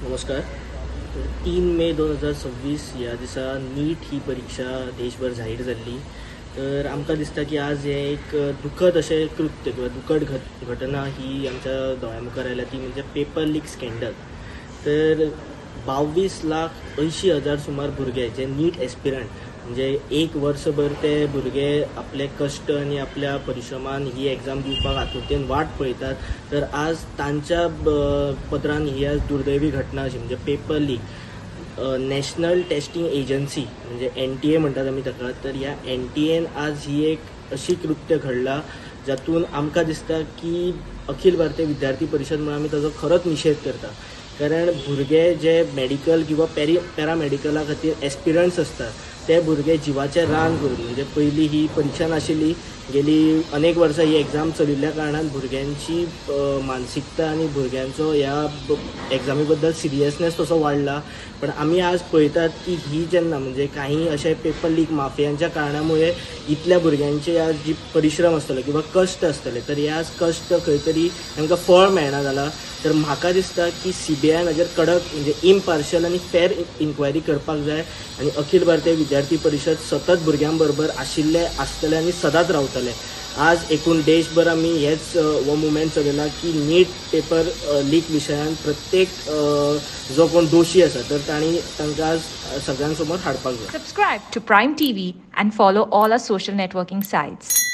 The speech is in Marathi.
नमस्कार. तर 3 मे 2026 ह्या दिसा नीट ही परीक्षा देशभर जाहीर जाल्ली. तर आमकां दिसता की आज हे एक दुखद अशें कृत्य किंवा दुखद घटना ही आमच्या दोळ्या मुखार आयल्या, ती म्हणजे पेपर लीक स्कॅन्डल. तर 22,80,000 सुमार भुरगे जे नीट एस्पिरंट, म्हणजे एक वर्सभर ते भुरगे आपले कश्ट आणि आपल्या परिश्रमान ही एग्जाम दिवपाक आतुरतेन वाट पळयतात. तर आज तांच्या पदरान ही आज दुर्दैवी घटना अशी म्हणजे paper leak. National testing agency म्हणजे NTA म्हणटात आमी ताका. तर ह्या NTAन आज ही एक अशी कृत्य घडला जातून आमकां दिसता की अखिल भारतीय विद्यार्थी परिशद म्हणून आमी ताजो खरोच निशेध करता. कारण भुरगे जे मेडिकल किंवा पॅरामेडिकला खातीर एस्पिरंट्स असतात, ते भुरगे जिवाचें रान करून, म्हणजे पयलीं ही परीक्षा नाशिल्ली, गेली अनेक वर्सां ही एग्जाम चलिल्ल्या कारणान भुरग्यांची मानसिकता आनी भुरग्यांचो ह्या एग्जामी बद्दल सिरियसनेस तसो वाडला. पण आमी आज पळयतात की ही जेन्ना म्हणजे काही अशे पेपर लीक माफियांच्या कारणामुळे इतल्या भुरग्यांचे आज जी परिश्रम आसतले किंवा कश्ट आसतले, तर हे आज कश्ट खंय तरी तांकां फळ मेळना जालां. तर म्हाका दिसता की CBIन हाजेर कडक म्हणजे इम्पार्शियल आनी फेर इन्क्वायरी करपाक जाय. आनी अखिल भारतीय विद्यार्थी परिशद सतत भुरग्यां बरोबर आशिल्ले, आसतले आनी सदांच रावतले. आज एकूण देशभर आमी हेच हो मुवमेंट चलयला की नीट पेपर लीक विशयान प्रत्येक जो कोण दोशी आसा तर तांकां आज सगळ्यां समोर हाडपाक जाय. Subscribe to Prime TV and follow all our social networking sites.